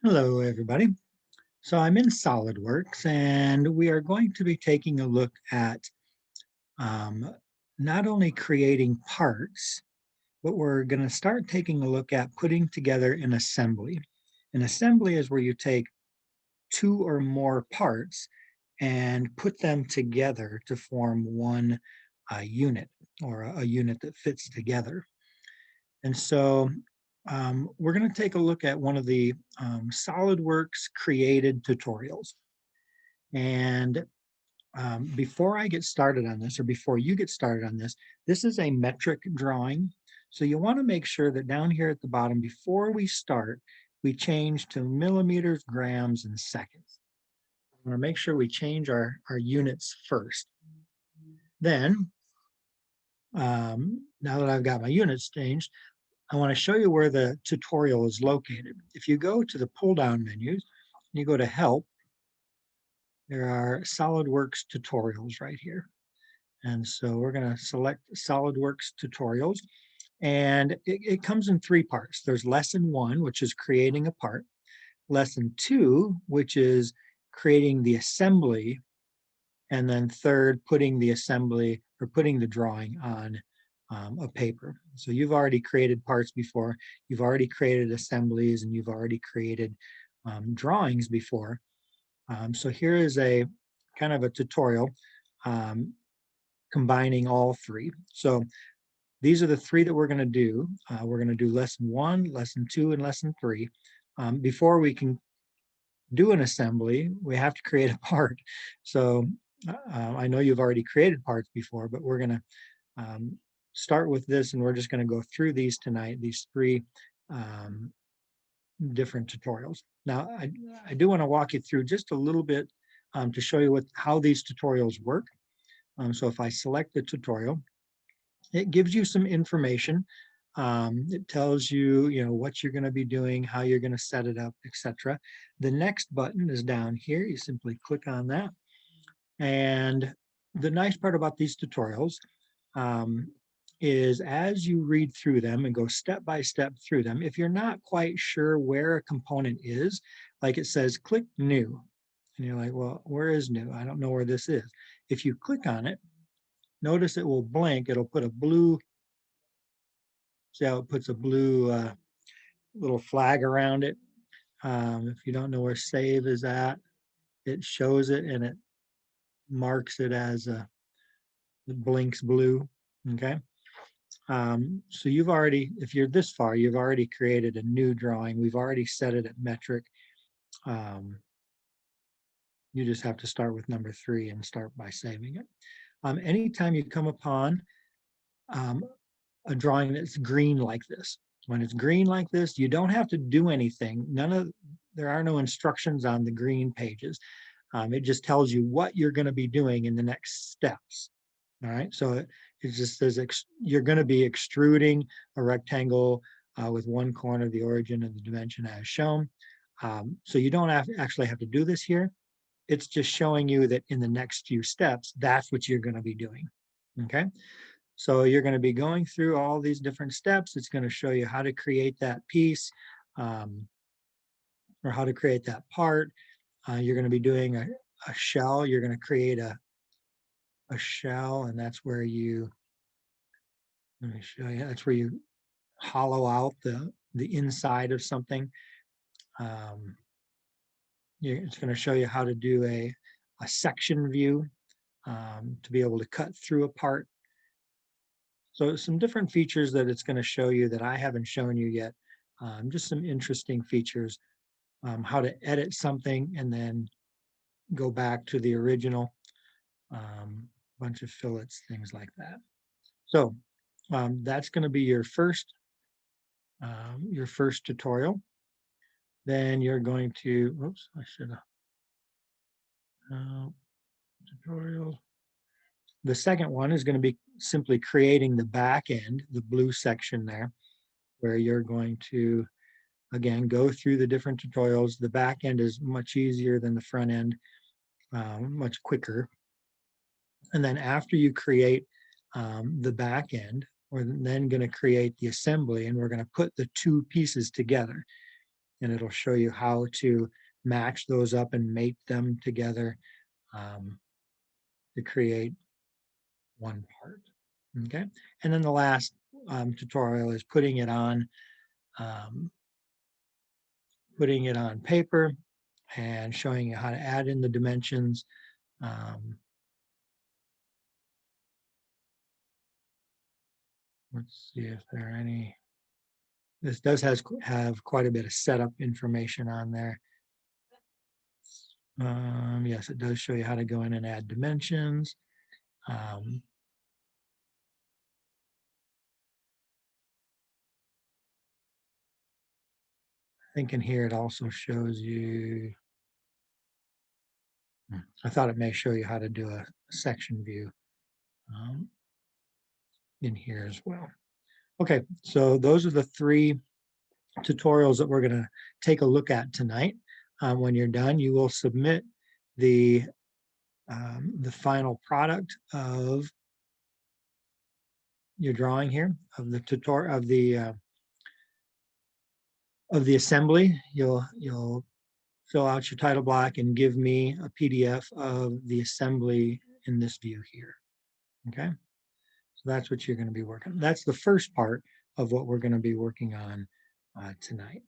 Hello, everybody. So I'm in SolidWorks, and we are going to be taking a look at um, not only creating parts, but we're going to start taking a look at putting together an assembly. An assembly is where you take two or more parts and put them together to form one unit or a unit that fits together. And so we're going to take a look at one of the SolidWorks created tutorials. And before I get started on this, or before you get started on this is a metric drawing. So you want to make sure that down here at the bottom, before we start, we change to millimeters, grams, and seconds. I want to make sure we change our units first. Then, now that I've got my units changed, I want to show you where the tutorial is located. If you go to the pull-down menus, you go to Help, there are SolidWorks tutorials right here. And so we're going to select SolidWorks tutorials. And it comes in three parts. There's lesson one, which is creating a part. Lesson two, which is creating the assembly. And then third, putting the assembly or putting the drawing on a paper. So you've already created parts before. You've already created assemblies, and you've already created drawings before. So here is a kind of a tutorial um, combining all three. So these are the three that we're going to do. We're going to do lesson one, lesson two, and lesson three. Before we can do an assembly, we have to create a part. So I know you've already created parts before, but we're going to start with this, and we're just going to go through these tonight, these three um, different tutorials. Now, I do want to walk you through just a little bit to show you how these tutorials work. So if I select the tutorial, it gives you some information. It tells you, what you're going to be doing, how you're going to set it up, etc. The next button is down here. You simply click on that. And the nice part about these tutorials um, is as you read through them and go step by step through them, if you're not quite sure where a component is, like it says, click new. And you're like, well, where is new? I don't know where this is. If you click on it, notice it will blink. It'll put a blue, see how it puts a blue little flag around it. If you don't know where save is at, it shows it and it marks it as it blinks blue. Okay. So you've already, if you're this far, you've already created a new drawing. We've already set it at metric. Um, you just have to start with number 3 and start by saving it. Anytime you come upon um, a drawing that's green like this, when it's green like this, you don't have to do anything. There are no instructions on the green pages. It just tells you what you're going to be doing in the next steps. All right, so it just says you're going to be extruding a rectangle with one corner, the origin and the dimension as shown. So you don't actually have to do this here. It's just showing you that in the next few steps, that's what you're going to be doing. Okay, so you're going to be going through all these different steps. It's going to show you how to create that piece um, or how to create that part. You're going to be doing a shell. You're going to create a shell, and that's where you, let me show you, that's where you hollow out the inside of something. Um, it's going to show you how to do a section view to be able to cut through a part. So some different features that it's going to show you that I haven't shown you yet. Just some interesting features, how to edit something and then go back to the original, bunch of fillets, things like that. So that's going to be your first tutorial. Then you're going to, oops, I should have, tutorial. The second one is going to be simply creating the back end, the blue section there, where you're going to, again, go through the different tutorials. The back end is much easier than the front end, much quicker. And then after you create the back end, we're then going to create the assembly, and we're going to put the two pieces together. and it'll show you how to match those up and mate them together to create one part. Okay, and then the last tutorial is putting it on paper and showing you how to add in the dimensions. Let's see if there are any. This does have quite a bit of setup information on there. Yes, it does show you how to go in and add dimensions. I think in here it also shows you, I thought it may show you how to do a section view in here as well. Okay, so those are the 3 tutorials that we're going to take a look at tonight. When you're done, you will submit the final product of your drawing here, of the tutorial, of the assembly. You'll fill out your title block and give me a PDF of the assembly in this view here. Okay, so that's what you're going to be working on. That's the first part of what we're going to be working on tonight.